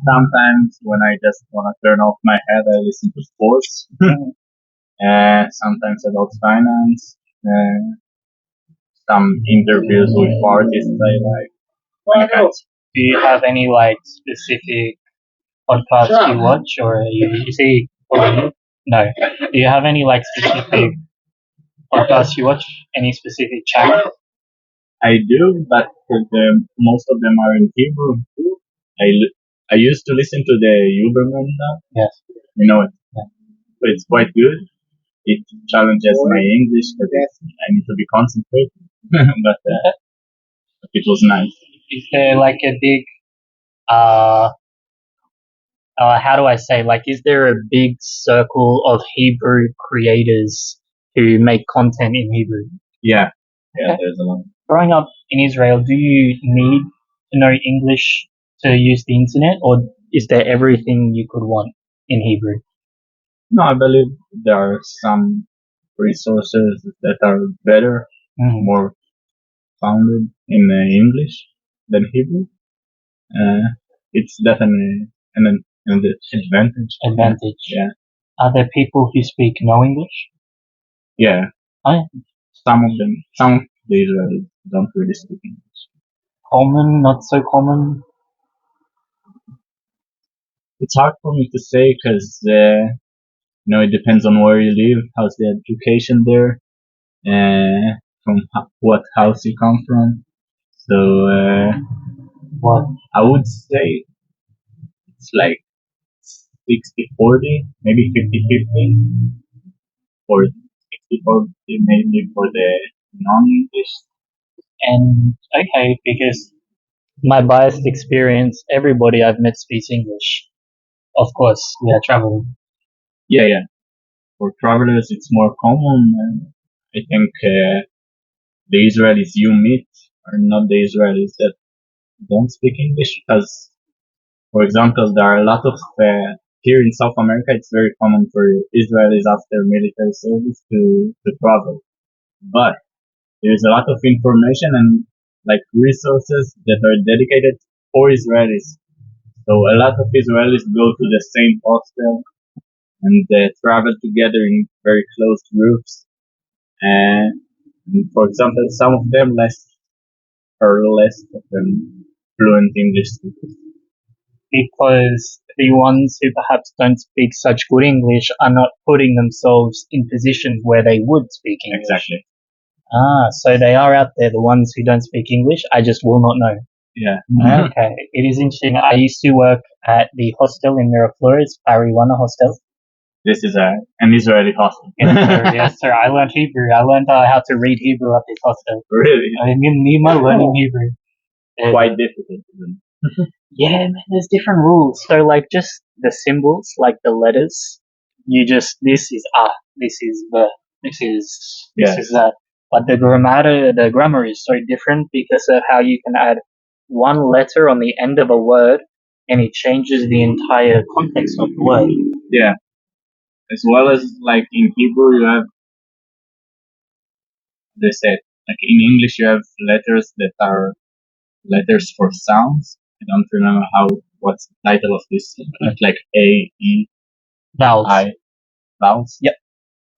Sometimes when I just want to turn off my head, I listen to sports. Sometimes about finance. Some interviews with artists I like. Okay. Do you have any like specific podcasts you watch, or you see? No. Do you have any like specific podcasts you watch? Any specific channel? I do, but most of them are in Hebrew. I used to listen to the Uberman now. Yes. You know it. So it's quite good. It challenges my English because I need to be concentrated. But it was nice. Is there like a big how do I say, like, is there a big circle of Hebrew creators who make content in Hebrew? Yeah, there's a lot. Growing up in Israel, do you need to know English to use the internet, or is there everything you could want in Hebrew? No, I believe there are some resources that are better, more founded in English than Hebrew. It's definitely an advantage. Advantage. Yeah. Are there people who speak no English? Yeah. Oh, some of the Israelis don't really speak English. common, not so common? It's hard for me to say because, it depends on where you live, how's the education there, from what house you come from. So, What? I would say it's like 60-40, maybe 50-50, or 60-40 maybe for the non-English. And okay, because my biased experience, everybody I've met speaks English. Of course, we are traveling. Yeah. For travelers, it's more common. And I think the Israelis you meet are not the Israelis that don't speak English because, for example, there are a lot of here in South America. It's very common for Israelis after military service to travel, but there is a lot of information and like resources that are dedicated for Israelis. So a lot of Israelis go to the same hostel and travel together in very close groups. And for example, some of them less of them fluent English speakers. Because the ones who perhaps don't speak such good English are not putting themselves in positions where they would speak English. Exactly. So they are out there, the ones who don't speak English. I just will not know. Yeah. Okay. It is interesting. I used to work at the hostel in Miraflores, Pariwana Hostel. This is an Israeli hostel. Yes, sir. I learned Hebrew. I learned how to read Hebrew at this hostel. Really? I need my learning Hebrew. Quite difficult, isn't it? Yeah, man, there's different rules. So, like, just the symbols, like the letters, this is this is the, this is that. But the grammar is so different because of how you can add one letter on the end of a word and it changes the entire context of the word. Yeah. As well as like in Hebrew, you have, they said, like in English, you have letters that are letters for sounds. I don't remember what's the title of this, like A, E, Vowels. I, vowels? Yep.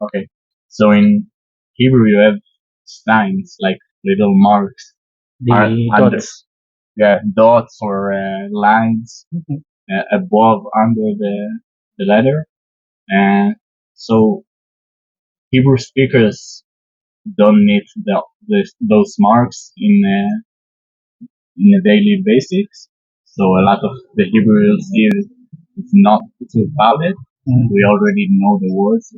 Okay. So in Hebrew, you have signs, like little marks. Dots. Yeah, dots or lines above, under the letter. And so Hebrew speakers don't need those marks in a daily basis. So a lot of the Hebrew you'll see is not without it. We already know the words.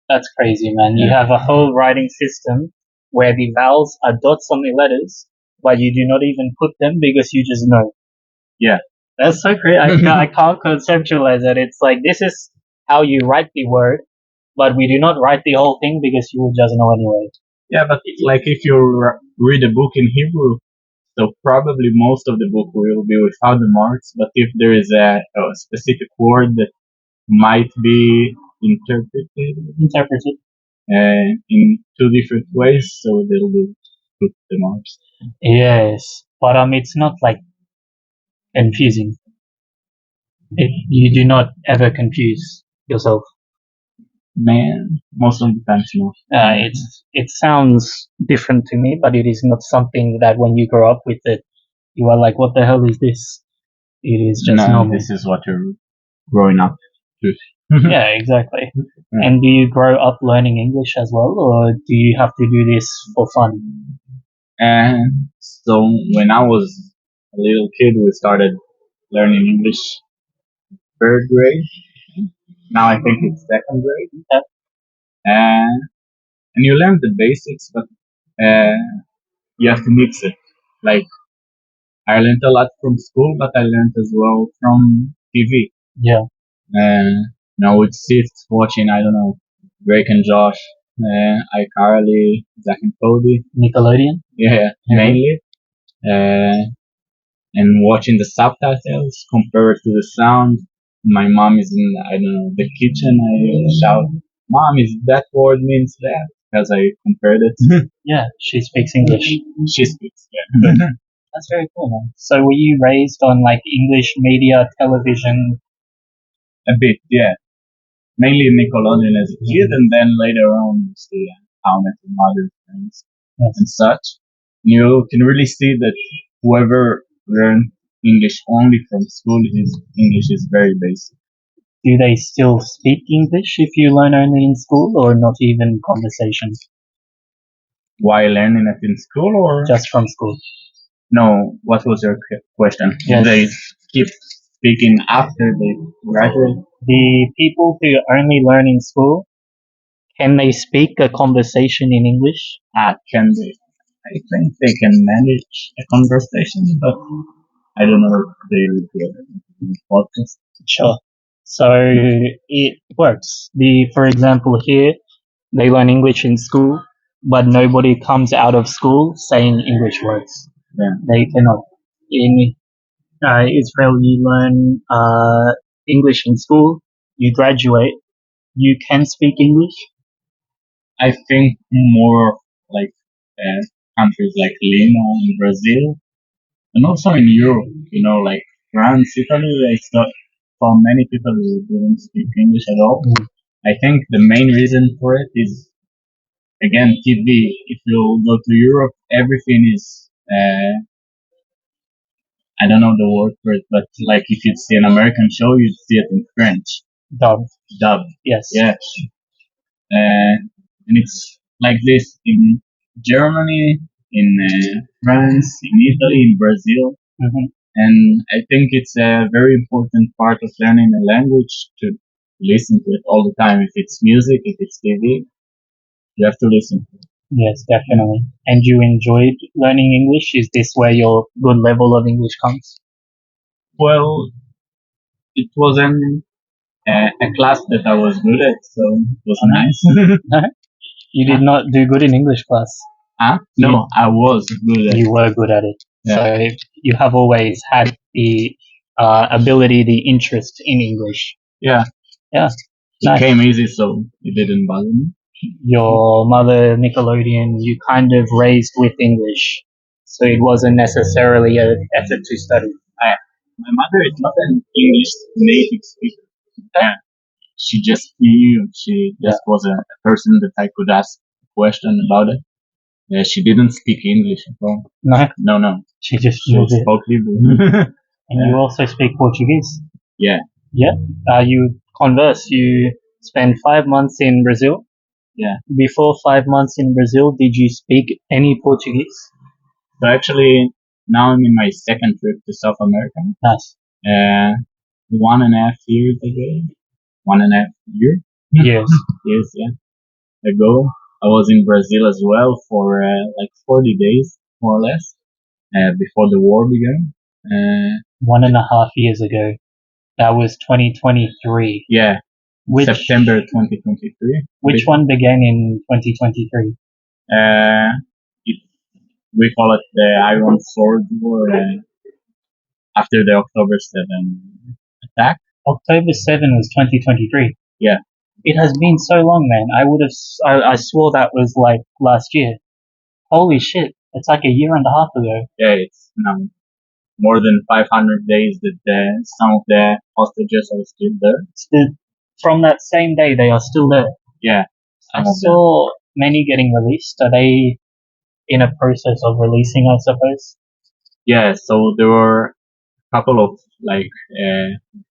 That's crazy, man. You have a whole writing system where the vowels are dots on the letters, but you do not even put them because you just know. Yeah. That's so crazy. I can't conceptualize it. It's like, this is how you write the word, but we do not write the whole thing because you will just know anyway. Yeah, but like if you read a book in Hebrew, so probably most of the book will be without the marks, but if there is a specific word that might be interpreted in two different ways, so they'll put the marks. Yes, but it's not like confusing. You do not ever confuse yourself. Man, most of the times, no. It sounds different to me, but it is not something that when you grow up with it, you are like, what the hell is this? It is just No, normal. this is what you're growing up to. Yeah, exactly. And do you grow up learning English as well, or do you have to do this for fun? And so when I was a little kid, we started learning English third grade. Now I think it's second grade. Yeah. And you learn the basics, but uh, you have to mix it. Like I learned a lot from school, but I learned as well from TV. Yeah. Now with Sift watching, I don't know, Drake and Josh, iCarly, Zack and Cody. Nickelodeon? Yeah, mainly. Uh, and watching the subtitles compared to the sound. My mom is in, I don't know, the kitchen. I shout, "Mom, is that word means that?" Because I compared it. Yeah, she speaks English. She speaks, yeah. That's very cool, man. So were you raised on like English media, television? A bit, yeah. Mainly Nickelodeon as a kid, and then later on, you see How I Met Your Mother things Yes. and such. You can really see that whoever learned English only from school, his English is very basic. Do they still speak English if you learn only in school, or not even conversation? Why learning it in school or? Just from school. No, what was your question? Yes. They keep speaking after they graduate? The people who only learn in school, can they speak a conversation in English? Can they? I think they can manage a conversation, but I don't know if they would do it in the podcast. Sure. So it works. For example, here they learn English in school, but nobody comes out of school saying English words. Yeah. They cannot. In Israel, you learn English in school. You graduate. You can speak English. I think more like countries like Lima in Brazil, and also in Europe, like France, Italy, saw many people who didn't speak English at all. I think the main reason for it is, again, TV. If you go to Europe, everything is, I don't know the word for it, but like if you'd see an American show, you'd see it in French. Dubbed. Dubbed. Yes. Yeah. And it's like this in Germany, in France, in Italy, in Brazil. Mm-hmm. And I think it's a very important part of learning a language to listen to it all the time. If it's music, if it's TV, you have to listen. Yes, definitely. And you enjoyed learning English? Is this where your good level of English comes? Well, it wasn't a class that I was good at, so it was nice. You did not do good in English class. Huh? No, I was good at it. You were good at it. Yeah. So you have always had the ability, the interest in English. Yeah. Yeah. It Nice. came easy, so it didn't bother me. Your mother, Nickelodeon, you kind of raised with English. So it wasn't necessarily an effort to study. My mother is not an English native speaker. She just knew, she just was a person that I could ask a question about it. She didn't speak English at all. No? No. She just She knew it. spoke Hebrew. And you also speak Portuguese? Yeah. Yeah? You converse. You spend 5 months in Brazil? Yeah. Before 5 months in Brazil, did you speak any Portuguese? So actually, now I'm in my second trip to South America. Nice. 1.5 years ago. 1.5 year? Yes. Yes, yeah. Ago, I was in Brazil as well for like 40 days, more or less, before the war began. 1.5 years ago. That was 2023. Yeah, September 2023. Which one began in 2023? It, we call it the Iron Sword War after the October 7 attack. October 7 was 2023. Yeah. It has been so long, man. I swore that was like last year. Holy shit. It's like a year and a half ago. Yeah, it's now. more than 500 days that some of the hostages are still there. From that same day, they are still there. Yeah, I saw many getting released. Are they in a process of releasing, I suppose? Yeah, so there were a couple of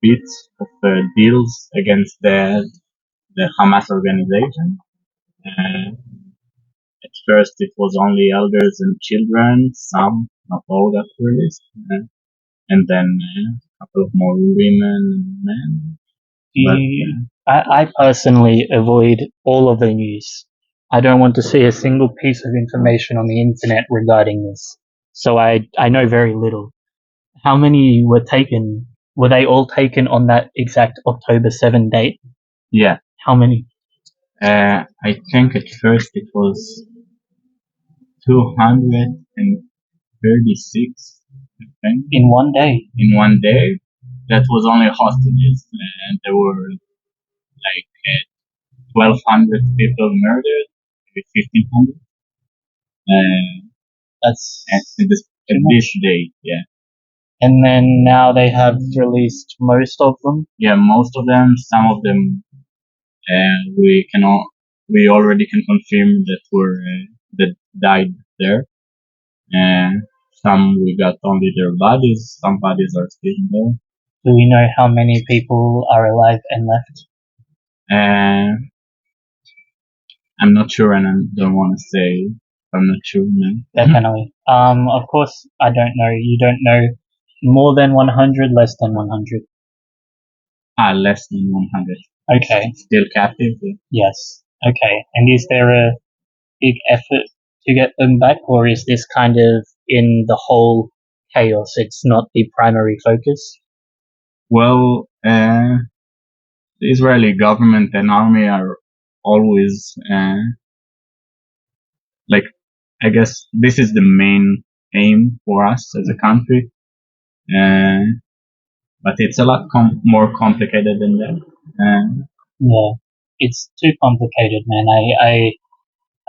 bits of deals against the Hamas organization. Uh, at first, it was only elders and children, some, not all, got released, and then a couple of more women and men. I personally avoid all of the news. I don't want to see a single piece of information on the internet regarding this. So I know very little. How many were taken? Were they all taken on that exact October 7 date? Yeah. How many? I think at first it was 236, I think. In one day? In one day. That was only hostages, and there were like 1,200 people murdered, maybe 1,500. That's at this day, yeah. And then now they have released most of them. Yeah, most of them. Some of them we already can confirm that died there. And some we got only their bodies. Some bodies are still there. Do we know how many people are alive and left? I'm not sure, and I don't want to say I'm not sure, man. Definitely. Of course, I don't know. You don't know more than 100, less than 100. Less than 100. Okay. Still captive? Yeah. Yes. Okay. And is there a big effort to get them back, or is this kind of in the whole chaos? It's not the primary focus? Well, the Israeli government and army are always I guess this is the main aim for us as a country, but it's a lot more complicated than that. Yeah, it's too complicated, man.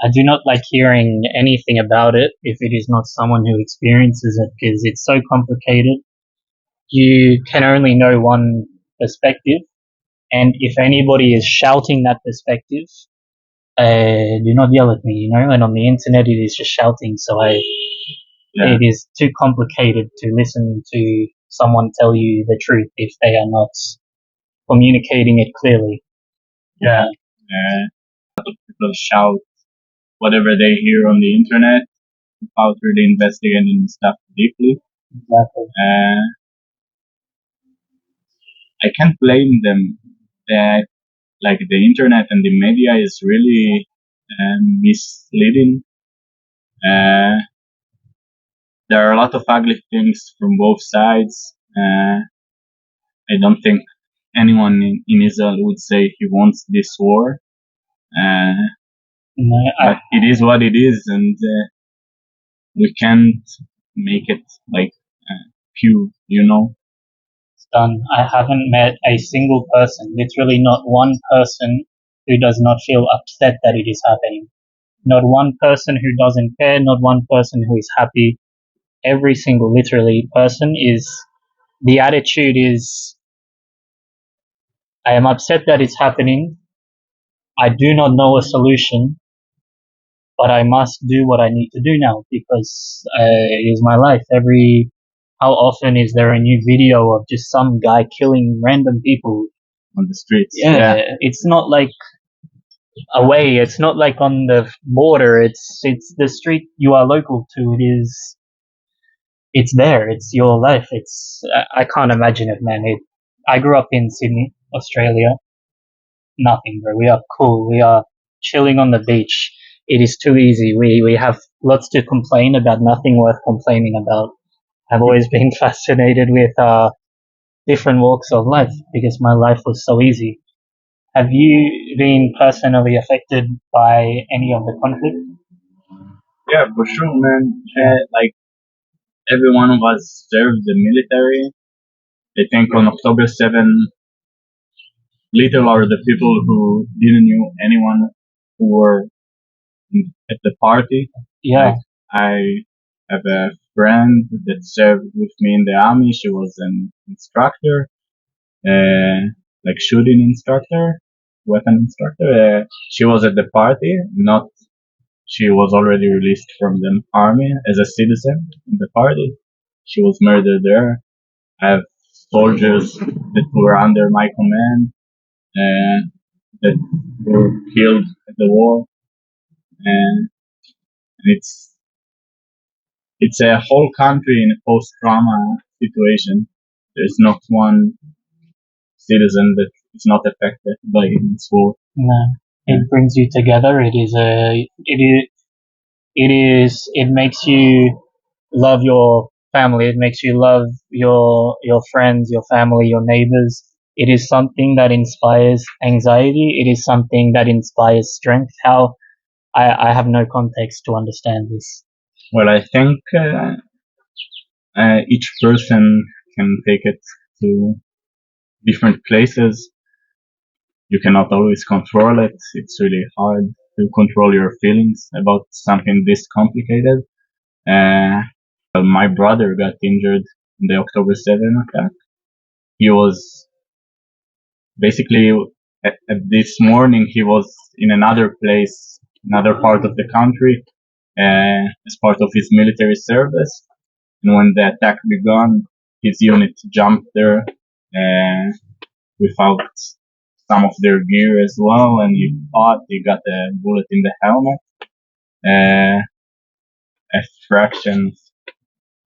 I do not like hearing anything about it if it is not someone who experiences it, because it's so complicated. You can only know one perspective, and if anybody is shouting that perspective, do not yell at me, you know. And on the internet, it is just shouting. So it is too complicated to listen to someone tell you the truth if they are not communicating it clearly. Yeah. People shout whatever they hear on the internet without really investigating stuff deeply. Exactly. I can't blame them that the internet and the media is really misleading. There are a lot of ugly things from both sides. I don't think anyone in Israel would say he wants this war. But it is what it is, and we can't make it pure, you know. It's done. I haven't met a single person, literally not one person, who does not feel upset that it is happening. Not one person who doesn't care, not one person who is happy. Every single, literally, person is, the attitude is, I am upset that it's happening. I do not know a solution, but I must do what I need to do now because it is my life. How often is there a new video of just some guy killing random people on the streets? Yeah. It's not like away. It's not like on the border. It's the street you are local to. It's there. It's your life. I can't imagine it, man. I grew up in Sydney, Australia. Nothing, bro. We are cool. We are chilling on the beach. It is too easy. We have lots to complain about, nothing worth complaining about. I've always been fascinated with different walks of life because my life was so easy. Have you been personally affected by any of the conflict? Yeah, for sure, man. Every one of us served the military. I think on October 7, little are the people who didn't know anyone who were at the party. Yeah. I have a friend that served with me in the army. She was an instructor, uh, like shooting instructor, weapon instructor. She was at the party, not she was already released from the army as a citizen in the party. She was murdered there. I have soldiers that were under my command that were killed at the war, and it's a whole country in a post-trauma situation. There's not one citizen that is not affected by this war. No, it brings you together. It makes you love your family. It makes you love your friends, your family, your neighbors. It is something that inspires anxiety. It is something that inspires strength. How I have no context to understand this. Well, I think each person can take it to different places. You cannot always control it. It's really hard to control your feelings about something this complicated. My brother got injured in the October 7 attack. He was basically at this morning he was in another place, another part of the country, as part of his military service. And when the attack began, his unit jumped there without some of their gear as well, and he fought. He got a bullet in the helmet, uh, a fraction,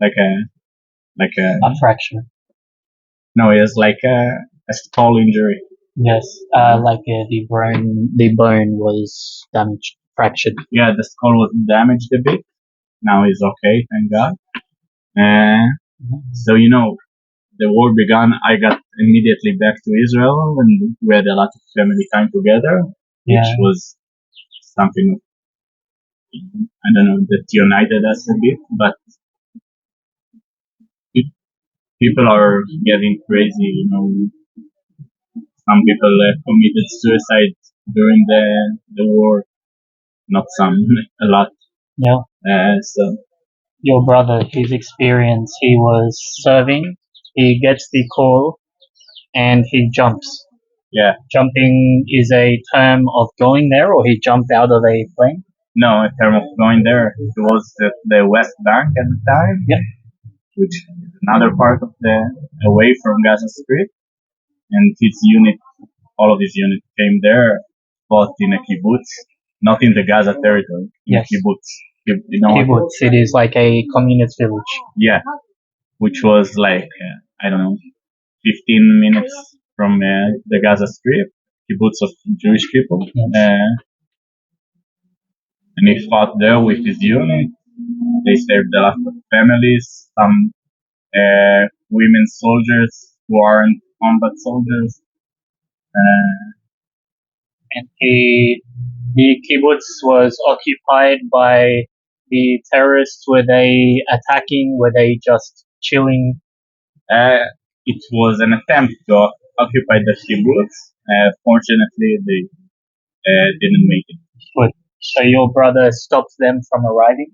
like A fracture. no, he has like a skull injury. Yes, like the bone was damaged, fractured. Yeah, the skull was damaged a bit. Now he's okay, thank God. So the war began. I got immediately back to Israel, and we had a lot of family time together, which Yeah. was something I don't know that united us a bit. But people are getting crazy. Some people committed suicide during the war. Not some, a lot. Yeah. So Your brother, his experience, he was serving, he gets the call, and he jumps. yeah, Jumping is a term of going there, or he jumped out of a plane? no, in terms of going there, it was at the West Bank at the time. Yeah. Which is another part of the away from Gaza Strip, and his unit, all of his unit came there, fought in a kibbutz, not in the Gaza territory, in Yes. a kibbutz. Kibbutz, it is like a communist village. Yeah, which was like I don't know, 15 minutes from the Gaza Strip, kibbutz of Jewish people, Yes. and he fought there with his unit. They saved a lot of families, some women soldiers who aren't combat soldiers. And the kibbutz was occupied by the terrorists. Were they attacking? Were they just chilling? It was an attempt to occupy the kibbutz. Fortunately, they didn't make it. Good. So your brother stopped them from arriving?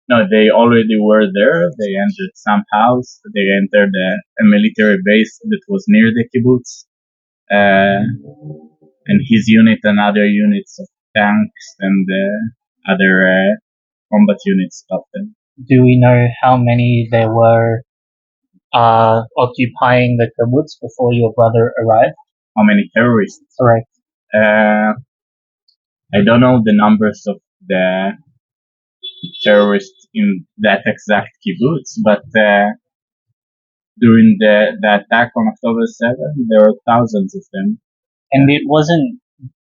No, they already were there. They entered some house. They entered a military base that was near the kibbutz. And his unit and other units of tanks and other combat units stopped them. Do we know how many there were occupying the kibbutz before your brother arrived? How many terrorists? Correct. I don't know the numbers of the terrorists in that exact kibbutz, but during the attack on October 7, there were thousands of them. And it wasn't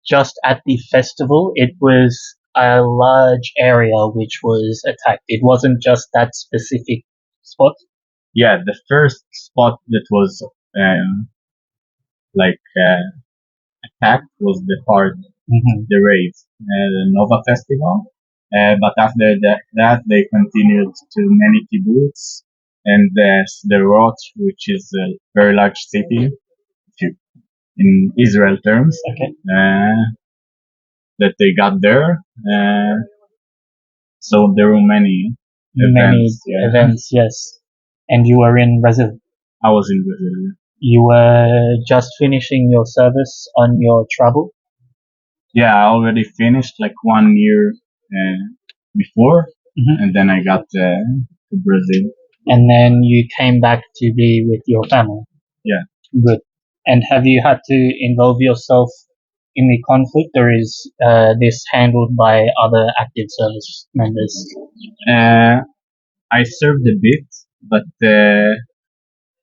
just at the festival, it was a large area which was attacked. It wasn't just that specific spot. Yeah, the first spot that was attacked was the rave, the Nova Festival. But after that, they continued to many kibbutz and Sderot, which is a very large city in Israel terms, Okay. that they got there. So there were many. many events. Yeah, events, yes. And you were in Brazil. I was in Brazil. You were just finishing your service on your travel. Yeah, I already finished like 1 year before, and then I got to Brazil. And then you came back to be with your family. Yeah. Good. And have you had to involve yourself in the conflict, or is this handled by other active service members? Uh, I served a bit, but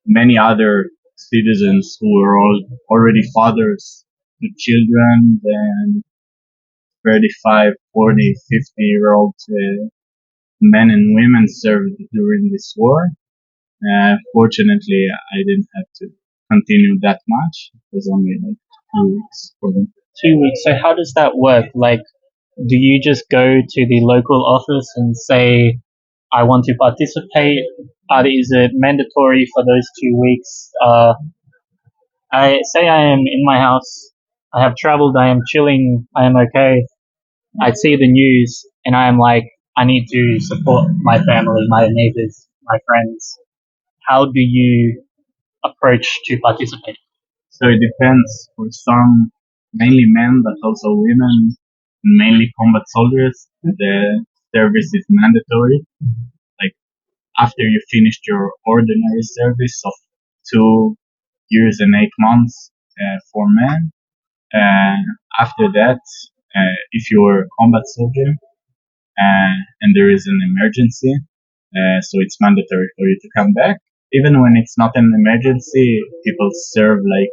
many other citizens who were all already fathers to children and 35, 40, 50-year-old men and women served during this war. Fortunately, I didn't have to continue that much. It was only like 2 weeks for me. 2 weeks. So how does that work? Like, do you just go to the local office and say, I want to participate? Is it mandatory for those 2 weeks? I say I am in my house. I have traveled. I am chilling. I am okay. I see the news and I am like, I need to support my family, my neighbors, my friends. How do you approach to participate? So it depends. For some, mainly men, but also women, mainly combat soldiers, the service is mandatory. Like after you finished your ordinary service of 2 years and 8 months for men, after that, if you're a combat soldier and there is an emergency, so it's mandatory for you to come back. Even when it's not an emergency, people serve like,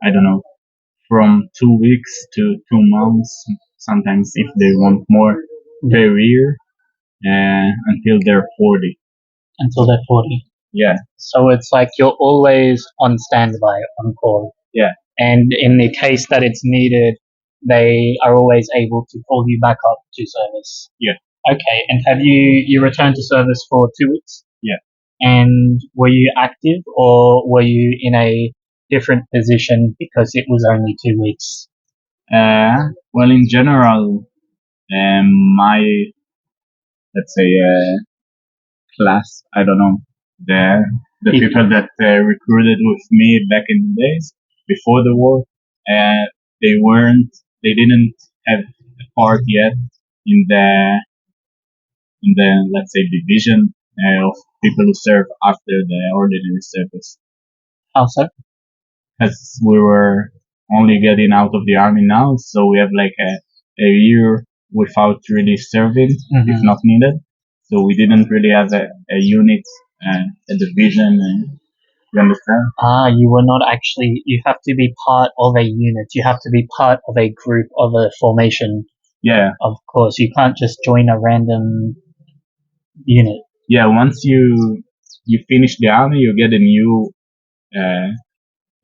I don't know, from 2 weeks to 2 months, sometimes if they want more per year, until they're 40. Until they're 40. Yeah, So it's like you're always on standby, on call. yeah, And in the case that it's needed, they are always able to call you back up to service. yeah, Okay. And have you returned to service for 2 weeks? yeah. And were you active or were you in a different position because it was only 2 weeks? Well, in general, my, let's say, class, I don't know, the people that recruited with me back in the days before the war, uh, they didn't have a part yet in the let's say division of people who serve after the ordinary service, How so? because we were only getting out of the army now, so we have like a year without really serving if not needed. So we didn't really have a unit, a division. You understand? You were not actually, you have to be part of a unit. You have to be part of a group, of a formation. Yeah, Of course, you can't just join a random unit. yeah. Once you finish the army, you get uh,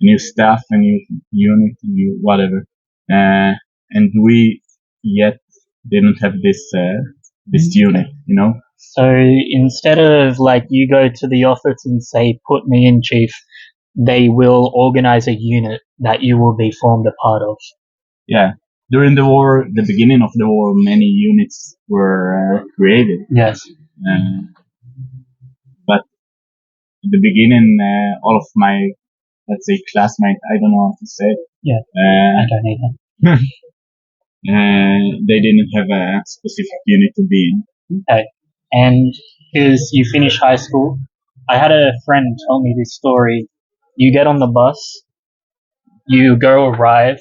new staff, a new unit, a new whatever. And we yet didn't have this unit, you know. So instead of like you go to the office and say, put me in, chief, they will organize a unit that you will be formed a part of. Yeah. During the war, the beginning of the war, many units were created. Yes. But at the beginning, all of my, let's say, classmates, I don't know how to say it. Yeah. I don't either. They didn't have a specific unit to be in. Okay. And because you finish high school, I had a friend tell me this story. You get on the bus, you go arrive,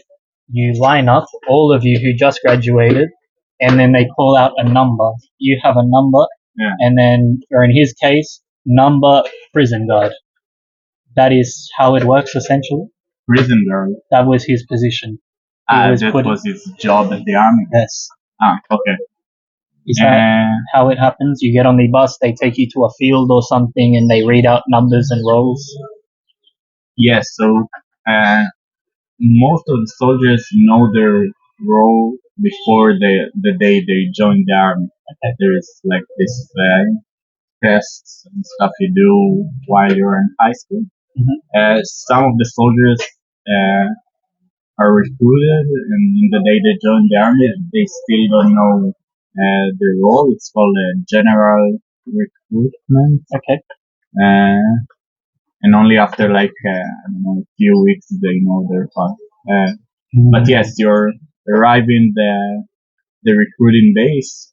you line up, all of you who just graduated, and then they call out a number. You have a number, Yeah. and then, or in his case, number prison guard. That is how it works essentially. Prison guard. That was his position. That was his job at the army. Yes. Okay. Is that how it happens? You get on the bus, they take you to a field or something, and they read out numbers and rolls? Yes, so most of the soldiers know their role before the day they join the army. There is like this tests and stuff you do while you're in high school. Some of the soldiers are recruited, and in the day they join the army, they still don't know their role. It's called a general recruitment. Okay. Uh, and only after like I don't know, a few weeks they know their path. But yes, you're arriving the recruiting base.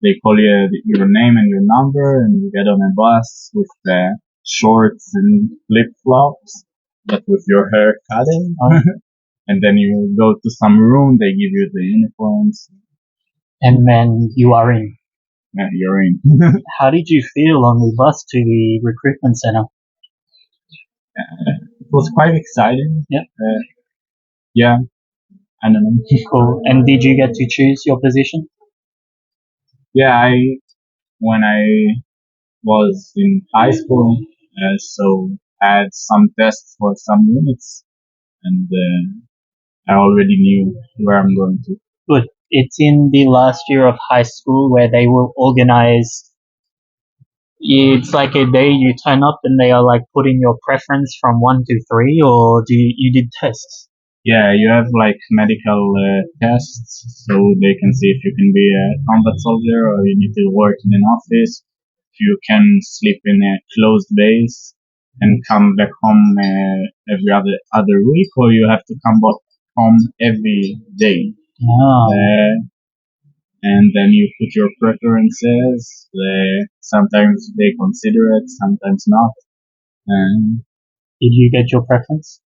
They call you your name and your number, and you get on a bus with shorts and flip flops, but with your hair cut in. And then you go to some room. They give you the uniforms. And then you are in. Yeah, you're in. How did you feel on the bus to the recruitment center? It was quite exciting. Yeah. Yeah, I don't know. Cool. And did you get to choose your position? Yeah, when I was in high school, so I had some tests for some units, and I already knew where I'm going to. Good. It's in the last year of high school where they will organize. It's like a day you turn up and they are like putting your preference from 1 to 3, or you did tests? Yeah, you have like medical tests, so they can see if you can be a combat soldier or you need to work in an office. If you can sleep in a closed base and come back home every other week, or you have to come back home every day. Oh. And then you put your preferences. Sometimes they consider it, sometimes not. And Did you get your preference?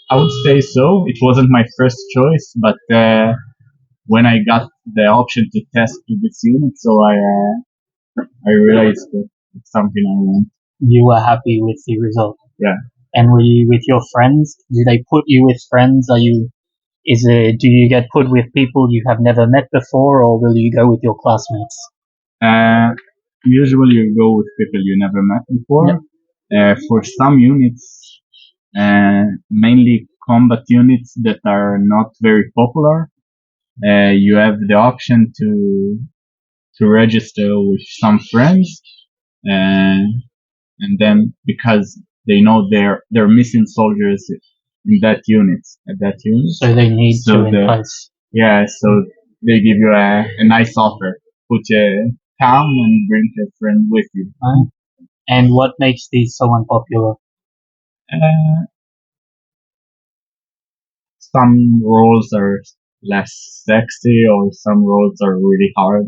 I would say so. It wasn't my first choice, but when I got the option to test this unit, so I realized that it's something I want. You were happy with the result. Yeah. And were you with your friends? Do they put you with friends? Do you get put with people you have never met before, or will you go with your classmates? Usually you go with people you never met before. Yep. For some units, mainly combat units that are not very popular, you have the option to register with some friends, and then because they know they're missing soldiers in that unit at that unit, So they need So to in place. yeah, so they give you a nice offer. Put a town and bring a friend with you. And what makes these so unpopular? Uh, some roles are less sexy, or some roles are really hard.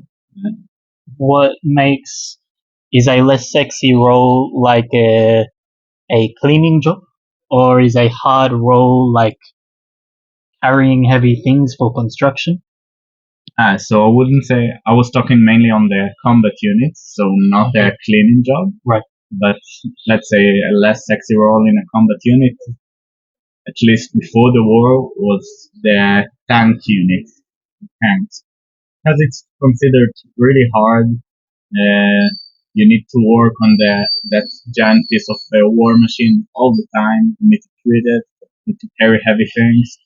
What makes is a less sexy role like a cleaning job, or is a hard role like carrying heavy things for construction? So I wouldn't say I was talking mainly on the combat units, so not the cleaning job. Right. But let's say a less sexy role in a combat unit, at least before the war, was the tank unit. Tanks. Because it's considered really hard. You need to work on that giant piece of war machine all the time. You need to treat it, you need to carry heavy things,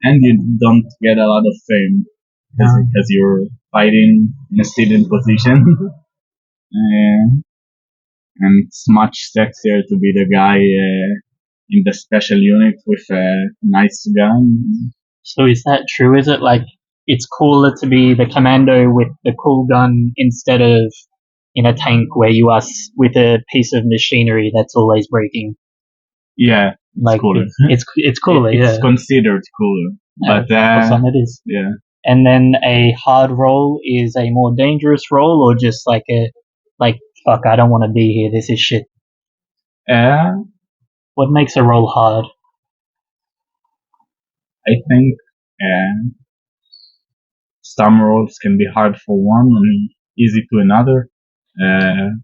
and you don't get a lot of fame because you're fighting in a sitting position. And it's much sexier to be the guy in the special unit with a nice gun. So is that true? Is it like it's cooler to be the commando with the cool gun instead of in a tank where you are with a piece of machinery that's always breaking? Yeah, Like cooler. it's cooler. It's Yeah, considered cooler, but for some it is. yeah. And then a hard role is a more dangerous role, or just like fuck, I don't want to be here. This is shit. What makes a role hard? I think some roles can be hard for one and easy to another. And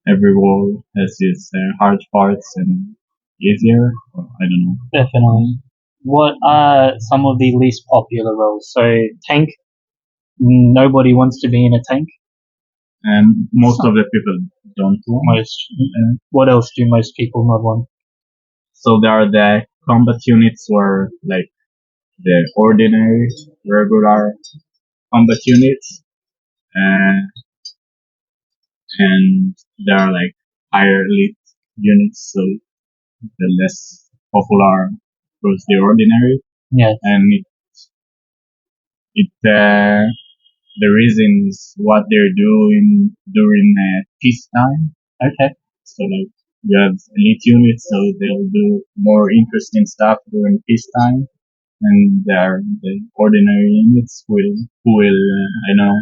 every role has its hard parts and easier. I don't know. Definitely. What are some of the least popular roles? So tank. Nobody wants to be in a tank. And most of the people don't want. What else do most people not want? So there are the combat units where like the ordinary, regular combat units, and there are like higher elite units, so the less popular was the ordinary. Yeah. And it the reason is what they're doing during peacetime. Okay. So like you have elite units, so they'll do more interesting stuff during peacetime, and there are the ordinary units who will I know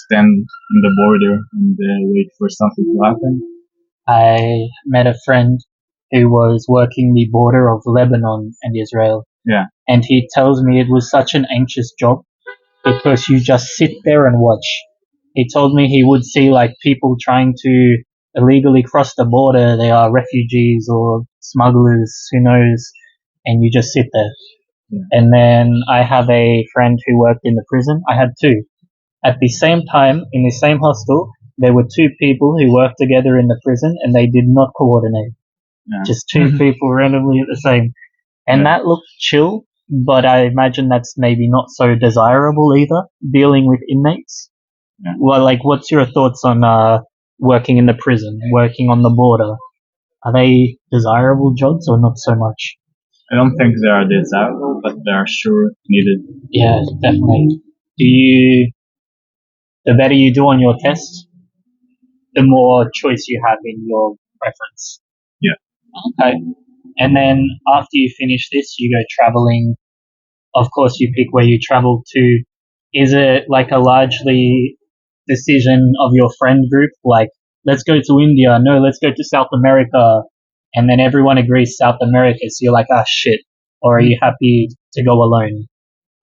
stand in the border and wait for something to happen. I met a friend who was working the border of Lebanon and Israel, Yeah, and he tells me it was such an anxious job because you just sit there and watch. He told me he would see like people trying to illegally cross the border. They are refugees or smugglers, who knows, and you just sit there. yeah, And then I have a friend who worked in the prison. I had two. At the same time, in the same hostel, there were two people who worked together in the prison and they did not coordinate. yeah. Just two people randomly at the same. And Yeah. that looked chill, but I imagine that's maybe not so desirable either, dealing with inmates. Yeah. Well, like, what's your thoughts on working in the prison, working on the border? Are they desirable jobs or not so much? I don't think they are desirable, but they are sure needed. Yeah, definitely. The better you do on your tests, the more choice you have in your preference. Yeah. Okay. And then after you finish this, you go traveling. Of course, you pick where you travel to. Is it like a largely decision of your friend group? Like, let's go to India. No, let's go to South America. And then everyone agrees South America. So you're like, ah, shit. Or are you happy to go alone?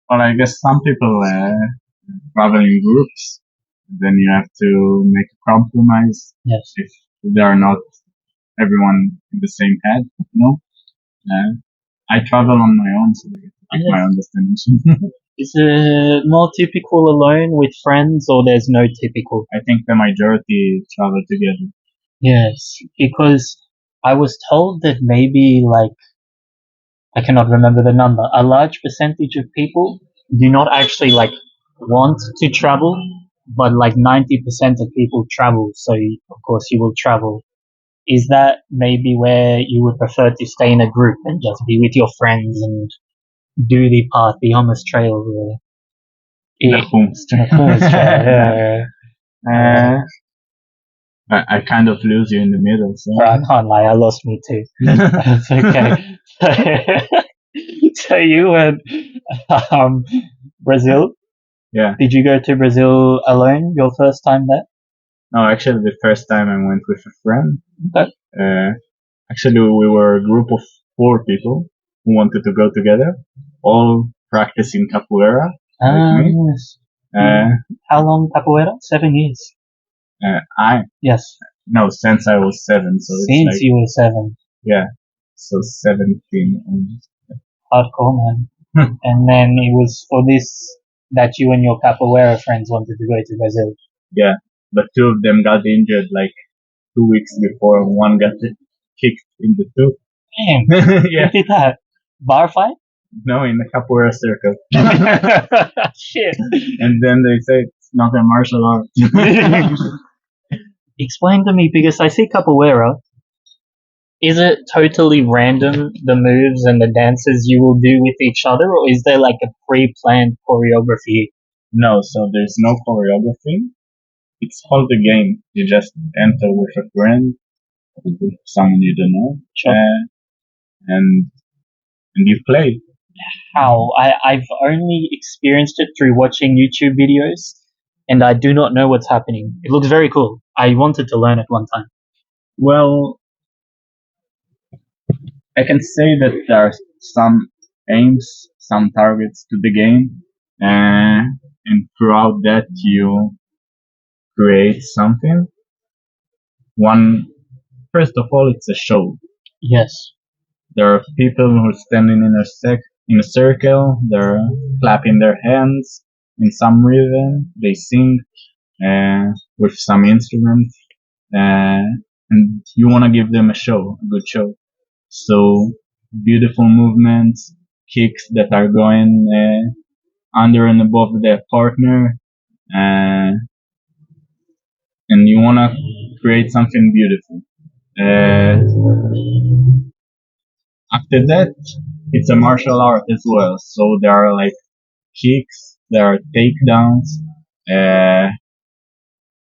Well, I guess some people travel in groups. Then you have to make a compromise Yes. if they are not everyone in the same head. Uh, I travel on my own, so I get to pick my own destination. Is it more typical alone with friends or there's no typical? I think the majority travel together. Yes, because I was told that maybe like I cannot remember the number. A large percentage of people do not actually like want to travel, but like 90% of people travel. So of course you will travel. Is that maybe where you would prefer to stay in a group and just be with your friends and do the path, the hummus trail? Or, The homestay. hummus trail. Uh, I kind of lose you in the middle. So. I can't lie, I lost me too. That's okay. So you went Brazil. Yeah. Did you go to Brazil alone your first time there? No, actually, the first time I went with a friend. Okay. Actually, we were a group of 4 people who wanted to go together, all practicing capoeira. Like me. Yes. Uh, How long capoeira? 7 years. I Yes. no, since I was 7, so Since it's like you were 7. yeah, so 17. Almost. Hardcore, man. And then it was for this that you and your capoeira friends wanted to go to Brazil. Yeah, but 2 of them got injured like 2 weeks before. One got kicked in the tooth. Damn. Yeah, Who did that? Bar fight? no, in the capoeira circle. Shit. And then they say it's not a martial art. Explain to me because I see capoeira. Is it totally random, the moves and the dances you will do with each other, or is there like a pre-planned choreography? No, so there's no choreography. It's called a game. You just enter with a friend, with someone you don't know, Sure. and you play. How? I've only experienced it through watching YouTube videos, and I do not know what's happening. It looks very cool. I wanted to learn it one time. Well, I can say that there are some aims, some targets to the game, and throughout that you create something. One, first of all, it's a show. Yes. There are people who are standing in a circle. They're clapping their hands in some rhythm. They sing with some instrument, uh, and you want to give them a good show. So beautiful movements, kicks that are going under and above their partner, uh, and you want to create something beautiful. Uh, After that, it's a martial art as well. So there are like kicks, there are takedowns, Uh,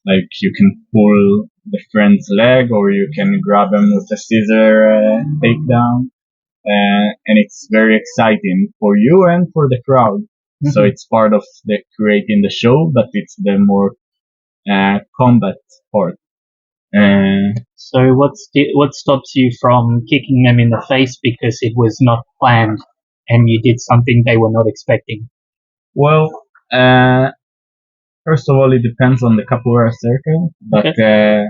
like you can pull the friend's leg, or you can grab him with a scissor takedown, and it's very exciting for you and for the crowd. So it's part of the creating the show, but it's the more combat part. So what stops you from kicking them in the face because it was not planned and you did something they were not expecting? Well, uh, first of all, it depends on the capoeira circle, but Okay.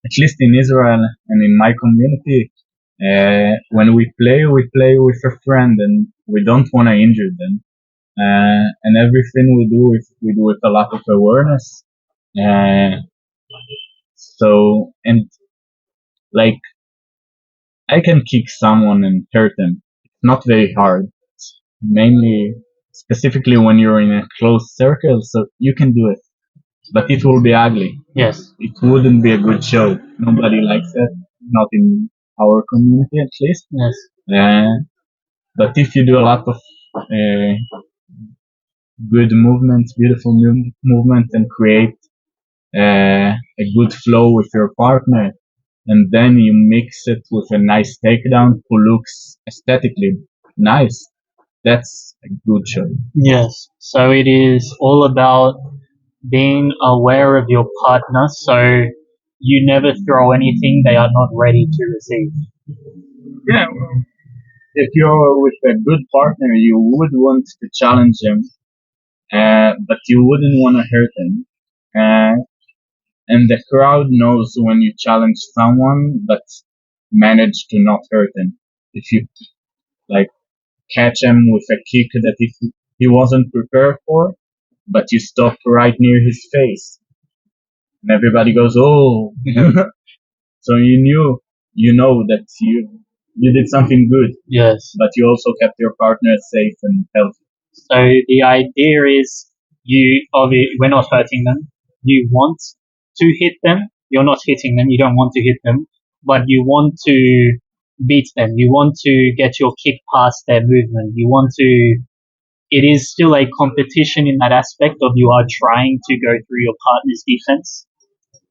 at least in Israel and in my community, when we play with a friend, and we don't want to injure them. And everything we do with a lot of awareness. Uh, and like, I can kick someone and hurt them. It's not very hard. Mainly, specifically when you're in a closed circle, so you can do it. But it will be ugly. Yes. It wouldn't be a good show. Nobody likes it. Not in our community, at least. Yes. Uh, but if you do a lot of uh, good movements, beautiful movement, and create a good flow with your partner, and then you mix it with a nice takedown who looks aesthetically nice, that's a good show. Yes. So it is all about being aware of your partner so you never throw anything they are not ready to receive. Yeah, well, if you're with a good partner, you would want to challenge him, but you wouldn't want to hurt him. Uh, and the crowd knows when you challenge someone, but manage to not hurt him. If you like catch him with a kick that he wasn't prepared for, but you stop right near his face, and everybody goes, "Oh!" So you know that you did something good, Yes. but you also kept your partner safe and healthy. So the idea is we're not hurting them. You want to hit them. You're not hitting them. You don't want to hit them, but you want to beat them. You want to get your kick past their movement. You want to. It is still a competition in that aspect of you are trying to go through your partner's defense.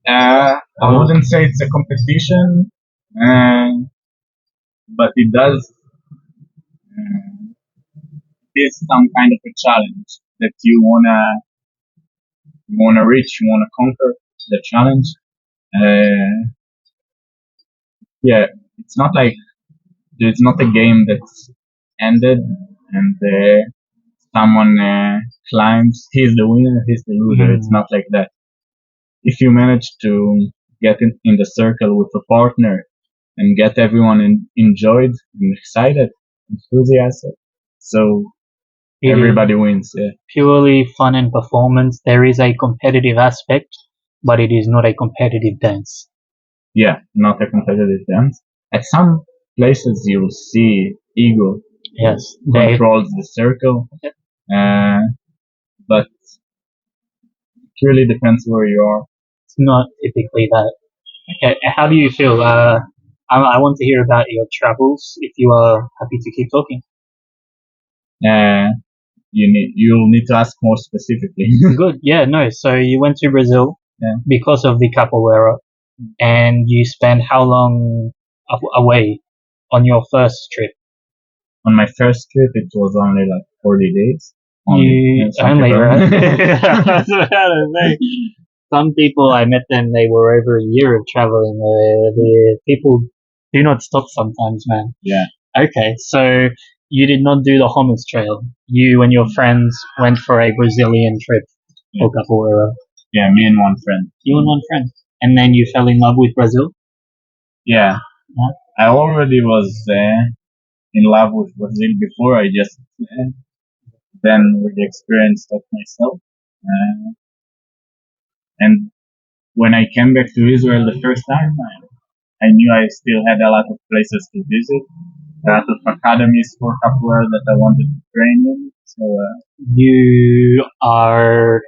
I wouldn't say it's a competition, uh, but it is some kind of a challenge that you wanna reach, you wanna conquer the challenge. Uh, yeah, it's not like it's not a game that's ended and someone climbs, he's the winner, he's the loser. It's not like that. If you manage to get in the circle with a partner and get everyone enjoyed and excited, enthusiastic, so It is everybody wins. Yeah. purely fun and performance. There is a competitive aspect, but it is not a competitive dance. Yeah, not a competitive dance. At some places you'll see ego Yes, controls the circle, uh, but it really depends where you are. it's not typically that. Okay, how do you feel? I want to hear about your travels. If you are happy to keep talking. Uh, you'll need to ask more specifically. Good. Yeah. No. So you went to Brazil Yeah. because of the capoeira, and you spent how long away on your first trip? On my first trip, it was only like 40 days. You only, right? Some people I met them, they were over a year of traveling. The people do not stop sometimes, man. Yeah. Okay, so you did not do the Homers Trail. You and your friends went for a Brazilian trip for capoeira. Yeah, me and one friend. You and one friend, and then you fell in love with Brazil. Yeah. Yeah. I already was in love with Brazil before. I just then really experienced that myself. And when I came back to Israel the first time, I knew I still had a lot of places to visit, a lot of academies for capoeira that I wanted to train in. So You are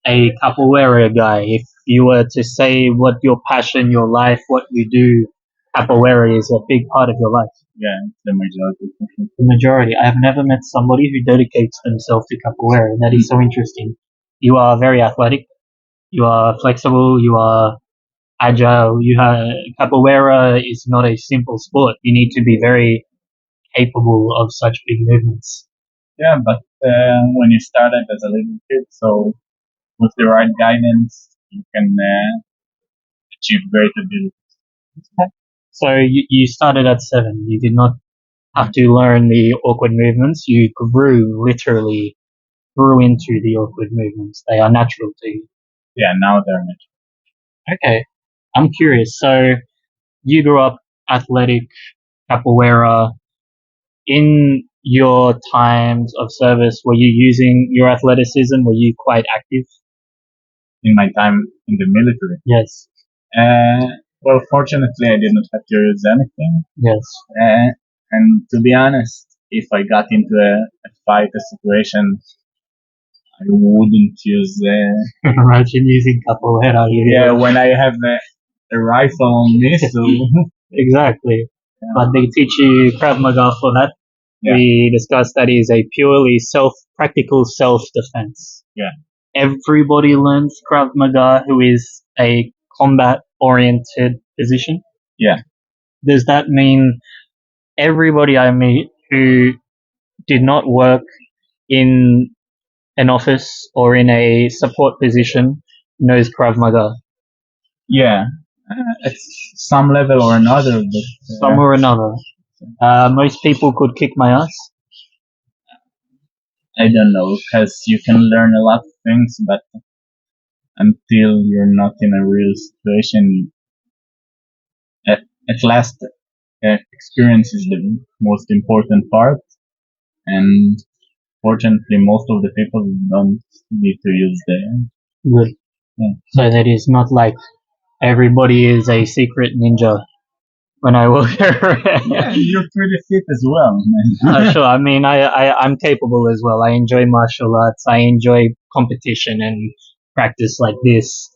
a capoeira guy. If you were to say what your passion, your life, what you do, capoeira is a big part of your life. Yeah, it's the majority. The majority. I have never met somebody who dedicates themselves to capoeira. That is so interesting. You are very athletic. You are flexible. You are agile. You have capoeira is not a simple sport. You need to be very capable of such big movements. Yeah, but when you started as a little kid, so with the right guidance, you can achieve great ability. So you started at 7. You did not have to learn the awkward movements. You literally grew into the awkward movements. They are natural to you. Yeah, now they're natural. Okay. I'm curious. So you grew up athletic, capoeira. In your times of service, were you using your athleticism? Were you quite active? In my time in the military. Yes. Well, fortunately, I didn't have to use anything. Yes. And to be honest, if I got into a fight, a situation, I wouldn't use. Imagine using capoeira. Yeah, when I have a rifle on me, so Exactly. But they teach you Krav Maga for that. Yeah. We discussed that is a purely practical self-defense. Yeah. Everybody learns Krav Maga who is a combat-oriented position. Yeah. Does that mean everybody I meet who did not work in an office or in a support position knows Krav Maga? Yeah, at some level or another, but Some or another. Most people could kick my ass. I don't know, because you can learn a lot of things, but until you're not in a real situation, at last, experience is the most important part, and fortunately, most of the people don't need to use the. Good. Yeah. So that is not like everybody is a secret ninja when I walk around. Yeah, you're pretty fit as well, man. Sure. I mean, I'm capable as well. I enjoy martial arts. I enjoy competition and practice like this.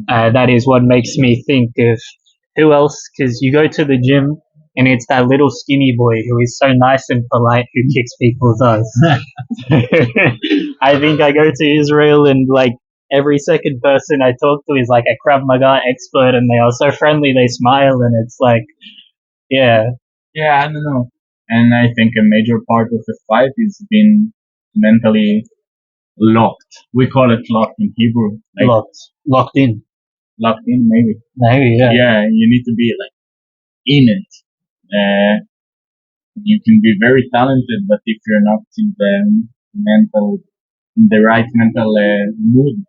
That is what makes me think of who else, because you go to the gym and it's that little skinny boy who is so nice and polite who kicks people's ass. I think I go to Israel and like every second person I talk to is like a Krav Maga expert and they are so friendly, they smile and it's like, yeah. Yeah, I don't know. And I think a major part of the fight is being mentally locked. We call it locked in Hebrew. Like, locked in. Locked in, maybe. Maybe, yeah. Yeah, you need to be like in it. You can be very talented, but if you're not in the right mental mood,